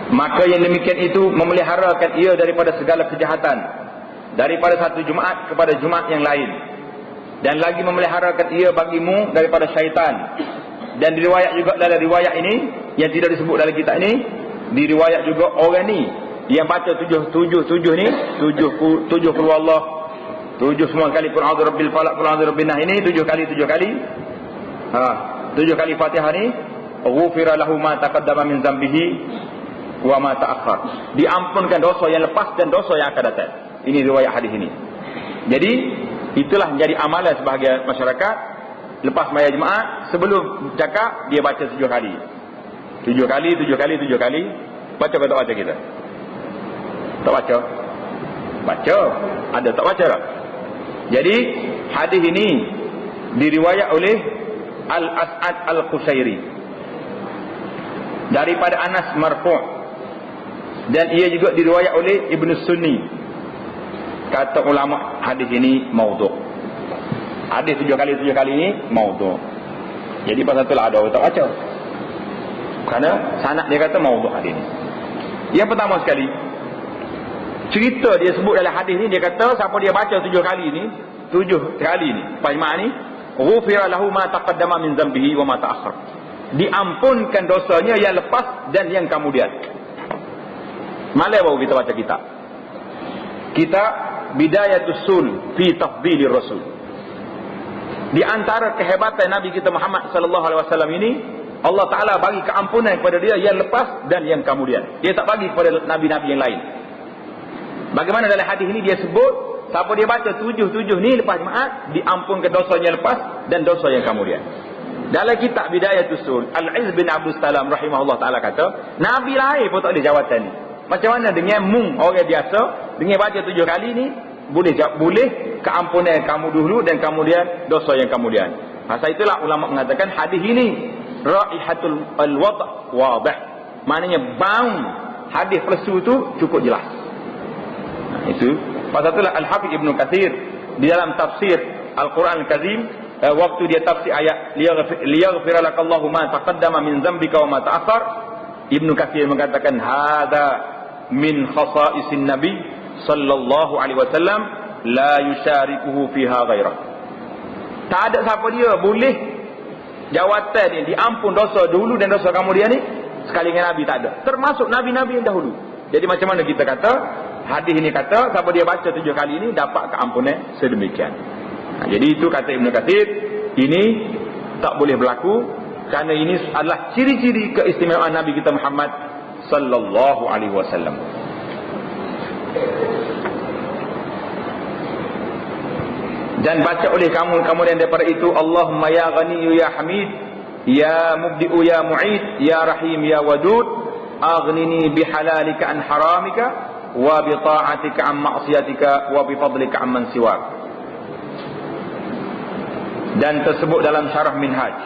Maka yang demikian itu memeliharakan ia daripada segala kejahatan, daripada satu Jumaat kepada Jumaat yang lain, dan lagi memeliharakan ia bagimu daripada syaitan. Dan diriwayat juga dalam riwayat ini yang tidak disebut dalam kitab ini, diriwayat juga orang ni yang baca 7 ni, 7 qul Allah, 7 semua kali Qul a'udzu birabbil falaq, Qul a'udzu birabbin nas, ini 7 kali 7 kali Fatihah ni, ghufira lahu ma taqaddama min dzambihi wa ma ta'akhkhar, diampunkan dosa yang lepas dan dosa yang akan datang. Ini riwayat hadis ini. Jadi Itulah menjadi amalan sebahagian masyarakat. Lepas sembahyang Jumaat, sebelum cakap dia baca 7 kali. 7 kali. Baca ke tak baca kita? Tak baca. Baca. Ada tak baca tak? Jadi hadis ini diriwayat oleh Al-As'ad Al-Qusairi daripada Anas marfu', dan ia juga diriwayat oleh Ibn Sunni. Kata ulama, hadis ini maudhu'. Hadis 7 kali ini maudhu'. Jadi pasal itulah ada orang tak baca, kerana sanad dia kata maudhu' hadis ini. Yang pertama sekali, cerita dia sebut dalam hadis ni, dia kata siapa dia baca 7 kali ni, Pajma' ni, ghufira lahu ma taqaddama min dhanbihi wa ma ta'akhkhar. Diampunkan dosanya yang lepas dan yang kemudian. Malah baru kita baca kitab Bidayatus Sul fi Tafdhilir Rasul. Di antara kehebatan Nabi kita Muhammad sallallahu alaihi wasallam ini, Allah Taala bagi keampunan kepada dia yang lepas dan yang kemudian. Dia tak bagi kepada nabi-nabi yang lain. Bagaimana dalam hadis ini dia sebut, siapa dia baca 7 ni lepas Jumaat, diampunkan dosanya lepas dan dosa yang kemudian. Dalam kitab Bidayatus Sul, Al-Izz bin Abdul Salam rahimahullah taala kata, nabi lain pun tak ada jawatan ni. Macam mana dengan orang biasa, dengan baca 7 kali ni boleh keampunan kamu dulu dan kemudian dosa yang kemudian. Pasal itulah ulama mengatakan hadis ini raihatul al-wad' wadih. Maknanya bau hadis palsu tu cukup jelas. Itu pasal itulah Al-Hafiz Ibn Katsir di dalam tafsir Al-Quran Al-Karim, waktu dia tafsir ayat liyaghfira lakallahu ma taqaddama min dzambika wa ma ta'akhkhar, Ibn Katsir mengatakan hadza min khasa'isin nabi sallallahu alaihi wasallam la yusyarikuhu fiha ghairah. Tak ada siapa dia boleh jawatan ni diampun dosa dulu dan dosa kemudian ni sekali dengan Nabi, tak ada. Termasuk nabi-nabi yang dahulu. Jadi macam mana kita kata hadis ini kata siapa dia baca 7 kali ini dapat keampunan sedemikian. Jadi itu kata Ibn Katsir, ini tak boleh berlaku kerana ini adalah ciri-ciri keistimewaan Nabi kita Muhammad sallallahu alaihi wasallam. Dan baca oleh kamu kemudian daripada itu, Allahumma ya Ghani ya Hamid ya Mubdi'u ya Mu'id ya Rahim ya Wadud aghnini bihalalika an haramika wa bi ta'atika an ma'siyatika wa bi fadlika amman siwak. Dan tersebut dalam syarah Minhaj,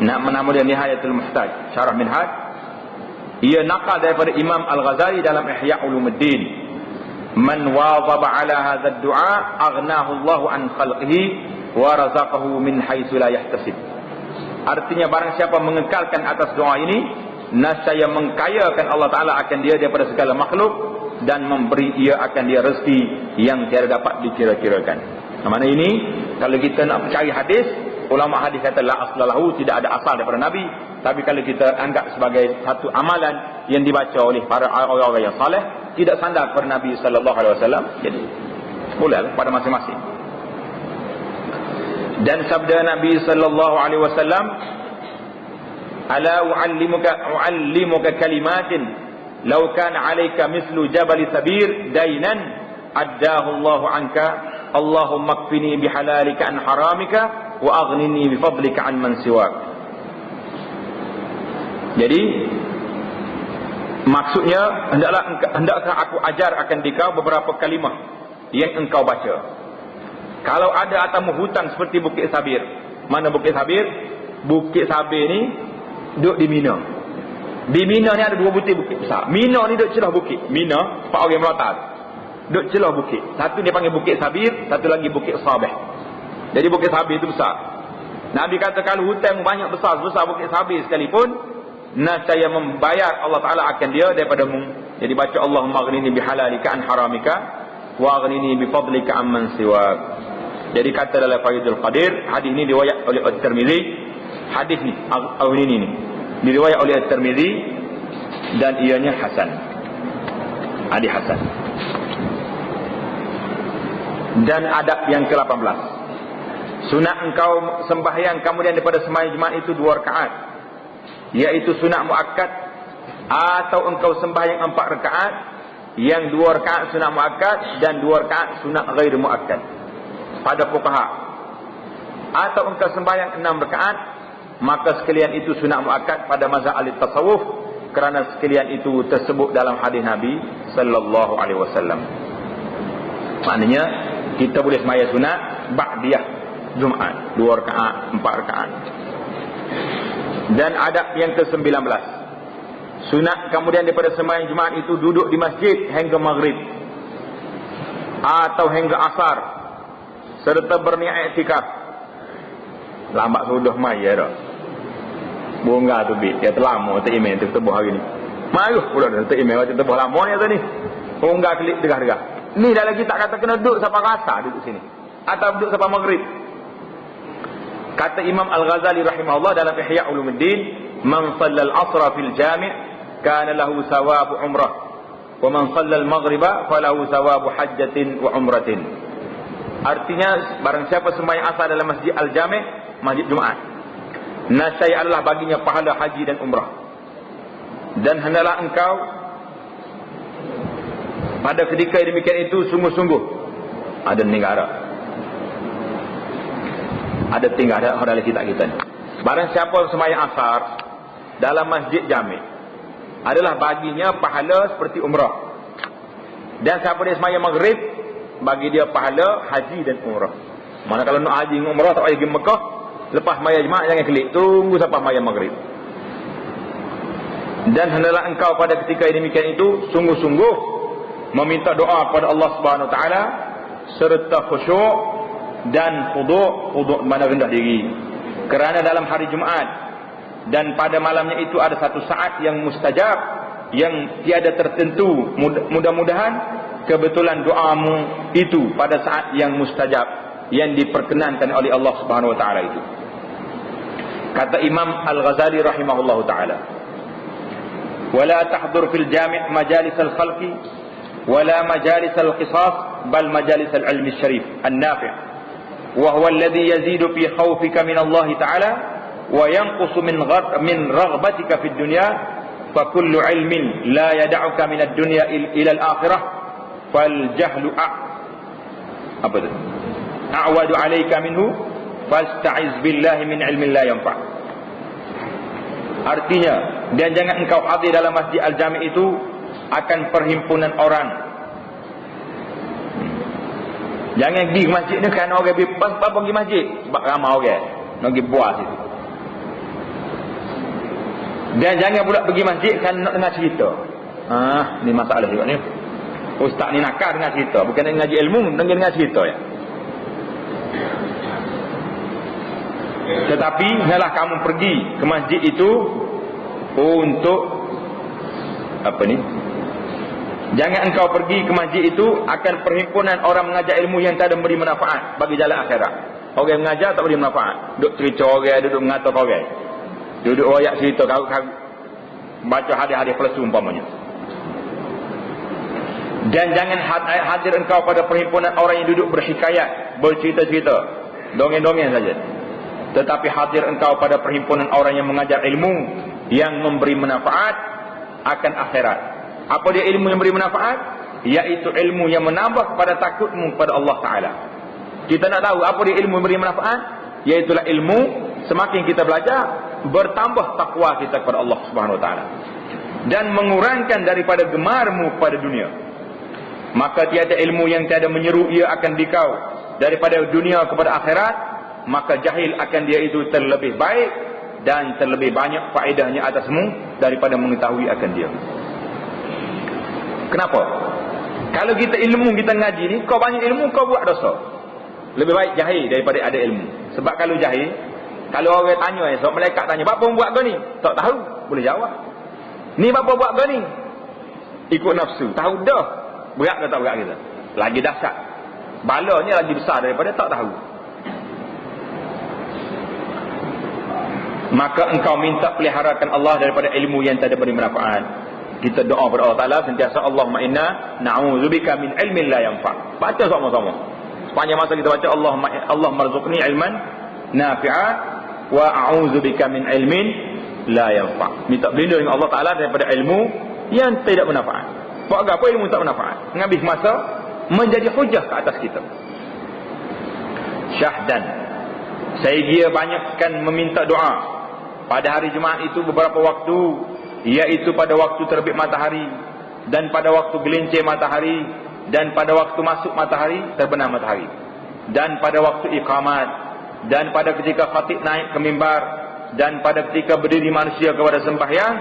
nama dia Nihayatul Muhtaj, syarah Minhaj. Ia naqal daripada Imam Al-Ghazali dalam Ihya Ulumuddin, man wadhaba ala hadha ad-du'a aghnahu Allahu an khalqihi wa razaqahu min haitsu la yahtasib. Artinya barang siapa mengekalkan atas doa ini, nascaya mengkayakan Allah Taala akan dia daripada segala makhluk dan memberi ia akan dia rezeki yang tiada dapat dikira-kirakan. Mana ini kalau kita nak cari hadis, ulama hadis kata la aslalahu, tidak ada asal daripada Nabi. Tapi kalau kita anggap sebagai satu amalan yang dibaca oleh para orang-orang yang saleh, tidak sandar kepada Nabi sallallahu alaihi wasallam, jadi boleh pada masing-masing. Dan sabda Nabi sallallahu alaihi wasallam, ala uallimuka kalimatin law kana alayka mislu jabal sabir dainan addahu Allahu anka Allahumma kfini bihalalika an haramika wa aghnini bifadlika an man siwak. Jadi maksudnya hendaklah aku ajar akan dikau beberapa kalimah yang engkau baca. Kalau ada atasmu hutang seperti Bukit Sabir. Mana Bukit Sabir? Bukit Sabir ni duduk di Mina. Di Mina ni ada 2 bukit besar. Mina ni duduk celah bukit. Mina, Pak orang Melata, duduk celah bukit. Satu dia panggil Bukit Sabir, satu lagi Bukit Sabih. Jadi Bukit Sabir itu besar. Nabi kata kalau hutangmu banyak besar Bukit Sabir sekalipun, nascaya membayar Allah Ta'ala akan dia daripada-mu. Jadi baca Allahumma aghnini bihalalika an haramika wa aghnini bifadlika amman siwak. Jadi kata dalam Faidul Qadir, hadis ini diriwayat oleh At-Tirmizi. Hadis ni ini diriwayat oleh At-Tirmizi dan ianya hasan. Hadis hasan. Dan adab yang ke-18, sunat engkau sembahyang kemudian daripada sembahyang Jumaat itu 2 rakaat, iaitu sunat muakkad, atau engkau sembahyang 4 rakaat yang 2 rakaat sunat muakkad dan 2 rakaat sunat ghair muakkad pada fuqaha. Atau engkau sembahyang 6 rakaat, maka sekalian itu sunat muakkad pada mazhab ahli tasawuf, kerana sekalian itu tersebut dalam hadis Nabi sallallahu alaihi wasallam. Maknanya kita boleh sembahyang sunat ba'diyah Jumaat 2 rakaat, 4 rakaat. Dan adab yang ke-19, sunat kemudian daripada sembahyang Jumaat itu duduk di masjid hingga maghrib atau hingga asar serta berniat iktikaf. Lambat sudah mai ya dah. Bunga tu bit, dia terlama tak email tu tebuh hari ni. Mayuh pula tak email waktu tebuh lama ni tu ni. Bunga klik degah-degah. Ni dah lagi tak kata kena duduk sampai rasa duduk sini. Atau duduk sampai maghrib. Kata Imam Al-Ghazali rahimahullah dalam Ihya Ulumuddin, man shalla al-'asra fil jami' kana lahu thawabu umrah, wa man shalla al-maghriba falahu thawabu hajjatin wa umratin. Artinya barang siapa sembahyang asar dalam masjid al-jami', masjid Jumaat, nascaya Allah baginya pahala haji dan umrah. Dan hendaklah engkau pada ketika demikian itu sungguh-sungguh ada negara, ada tinggal ada dalam kitab kita ni. Barang siapa sembahyang asar dalam masjid jami' adalah baginya pahala seperti umrah. Dan siapa dia sembahyang maghrib, bagi dia pahala haji dan umrah. Mana kalau nak haji dan umrah tak payah pergi Mekah, lepas sembahyang Jumaat jangan klik, tunggu sampai sembahyang maghrib. Dan hendaklah engkau pada ketika demikian itu sungguh-sungguh meminta doa kepada Allah Subhanahu Wa Taala serta khusyuk dan khudu' mana rendah diri. Kerana dalam hari Jumaat dan pada malamnya itu ada satu saat yang mustajab, yang tiada tertentu. Mudah-mudahan kebetulan doamu itu pada saat yang mustajab, yang diperkenankan oleh Allah Subhanahu Wa Taala itu. Kata Imam Al-Ghazali rahimahullahu taala, wala tahdur fil jami' majalis al-khalqi wala majalis al-qisas bal majalis al-ilmi syarif an-nafi', wa huwa alladhi yazidu fi khawfika min Allah taala wa yanqusu min raghbatika fid dunya, fa kullu ilmin la yad'uka min ad-dunya ila al-akhirah fal jahlu apa tu a'wadu 'alayka minhu fasta'iz billahi min ilmin la yanfa'. Artinya, dan jangan engkau hadir dalam masjid al-jami' itu akan perhimpunan orang. Jangan pergi ke masjid ni kerana orang pergi masjid sebab ramai orang nak pergi buat situ. Dan jangan pula pergi masjid kerana nak dengar cerita. Ni masalah juga ni. Ustaz ni nakal dengar cerita, bukan nak ngaji ilmu, dengar cerita ya. Tetapi hendaklah kamu pergi ke masjid itu untuk apa ni? Jangan engkau pergi ke masjid itu akan perhimpunan orang mengajar ilmu yang tak ada memberi manfaat bagi jalan akhirat. Orang mengajar tak beri manfaat, duduk cerita orang, duduk mengata orang, duduk royak cerita kau baca hadis-hadis palsu umpamanya. Dan jangan hadir engkau pada perhimpunan orang yang duduk berhikayat, bercerita-cerita, dongeng-dongeng saja. Tetapi hadir engkau pada perhimpunan orang yang mengajar ilmu yang memberi manfaat akan akhirat. Apa dia ilmu yang memberi manfaat? Iaitu ilmu yang menambah pada takutmu kepada Allah Ta'ala. Kita nak tahu apa dia ilmu yang memberi manfaat? Iaitulah ilmu, semakin kita belajar, bertambah takwa kita kepada Allah Subhanahu Wa Ta'ala, dan mengurangkan daripada gemarmu pada dunia. Maka tiada ilmu yang tiada menyeru ia akan dikau daripada dunia kepada akhirat, maka jahil akan dia itu terlebih baik dan terlebih banyak faedahnya atasmu daripada mengetahui akan dia. Kenapa? Kalau kita ilmu, kita ngaji ni, kau banyak ilmu, kau buat dosa. Lebih baik jahil daripada ada ilmu. Sebab kalau jahil, kalau orang tanya esok, malaikat tanya, "Apa buat kau ni?" Tak tahu, boleh jawab. "Ni apa buat kau ni?" Ikut nafsu, tahu dah. Berat ke tak berat kita? Lagi dahsyat. Balanya lagi besar daripada tak tahu. Maka engkau minta peliharakan Allah daripada ilmu yang tak ada beri manfaat. Kita doa kepada Allah Ta'ala sentiasa, Allahumma inna na'udzubika min ilmin la yanfa'. Baca sama-sama. Sepanjang masa kita baca, Allahumma rzuqni ilman nafi'a wa a'udzubika min ilmin la yanfa'. Minta berlindung dengan Allah Ta'ala daripada ilmu yang tidak bermanfaat. Buat apa ilmu tak bermanfaat? Menghabis masa menjadi hujah ke atas kita. Syahdan, saya dia banyakkan meminta doa pada hari Jumaat itu beberapa waktu, iaitu pada waktu terbit matahari, dan pada waktu gelincir matahari, dan pada waktu masuk matahari, terbenam matahari, dan pada waktu iqamat, dan pada ketika khatib naik ke mimbar, dan pada ketika berdiri manusia kepada sembahyang,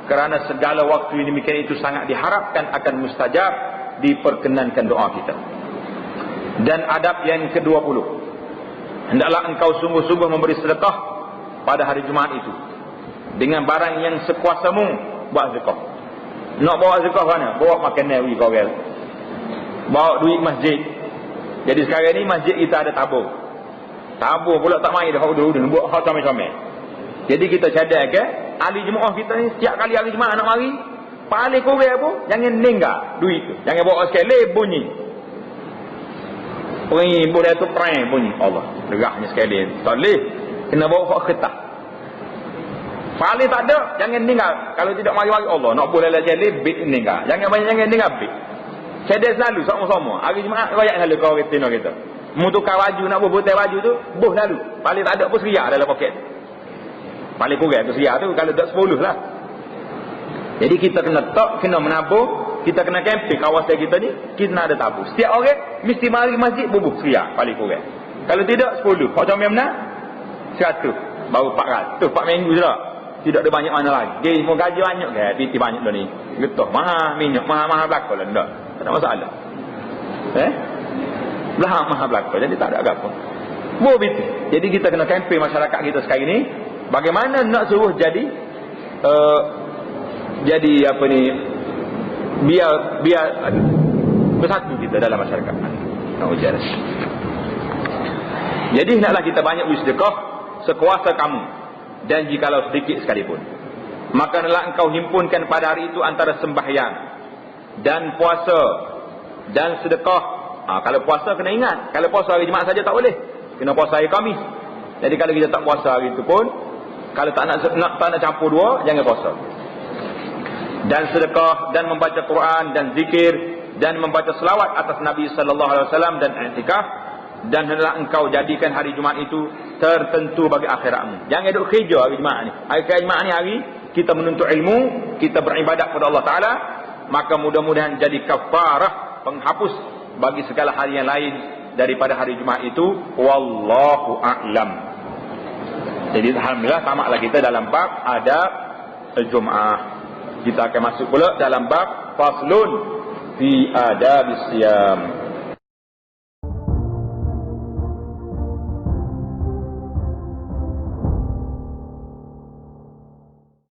kerana segala waktu yang demikian itu sangat diharapkan akan mustajab, diperkenankan doa kita. Dan adab yang ke-20, hendaklah engkau sungguh-sungguh memberi sedekah pada hari Jumaat itu dengan barang yang sekuasamu. Buat sedekah. Nak bawa sedekah mana? Bawa makanan pergi kau gel. Bawa duit masjid. Jadi sekarang ni masjid kita ada tabur. Tabur pula tak main dah udah buat hal comel-comel. Jadi kita cadang ke ahli jemaah kita ni setiap kali ahli jemaah nak mari, paling kurang apa? Jangan ninggal duit tu. Jangan bawa sekali bunyi. Bunyi boleh tu prank bunyi. Allah, derahnya sekali. Tak boleh. Kena bawa kertas. Paling tak ada, jangan ninggal. Kalau tidak mari-mari Allah, nak boleh lah jadi bit ninggal. Jangan banyak jangan ninggal bit. Sedar selalu sama-sama. Hari Jumaat royak selalu kau retina kita. Mu tukar baju nak buat baju tu, boh lalu. Paling tak ada pun seriak dalam poket. Paling kurang tu seriak tu kalau tak 10 lah. Jadi kita kena menabur, kita kena camping kawasan kita ni, kita nak ada tabur. Setiap orang mesti mari masjid bubuh seriak paling kurang. Kalau tidak 10. Macam mana? 100. Baru 400. 4 minggu je lah. Tidak ada banyak mana lagi. Dia mau gaji banyak ke? PT banyak dah ni. Getah mahal minyak, mahal belakang lah. Tak ada masalah. Belah mahal belakang. Jadi tak ada apa-apa. Jadi kita kena camping masyarakat kita sekarang ni. Bagaimana nak suruh jadi apa ni, biar bersatu kita dalam masyarakat. Jadi hendaklah kita banyak bersedekah sekuasa kamu, dan jikalau sedikit sekalipun. Maka hendaklah engkau himpunkan pada hari itu antara sembahyang dan puasa dan sedekah. Kalau puasa kena ingat, kalau puasa hari Jumaat saja tak boleh, kena puasa hari Khamis. Jadi kalau kita tak puasa hari itu pun, kalau tak nak campur dua, jangan puasa. Dan sedekah, dan membaca Quran, dan zikir, dan membaca selawat atas Nabi sallallahu alaihi wasallam, dan i'tikaf. Dan hendaklah engkau jadikan hari Jumaat itu tertentu bagi akhiratmu. Jangan duduk kerja hari Jumaat ni. Hari Jumaat ni hari kita menuntut ilmu, kita beribadat kepada Allah Ta'ala. Maka mudah-mudahan jadi kafarah, penghapus bagi segala hari yang lain daripada hari Jumaat itu. Wallahu a'lam. Jadi alhamdulillah tamatlah kita dalam bab adab al-Jum'ah. Kita akan masuk pula dalam bab faslun fi adabis siyam.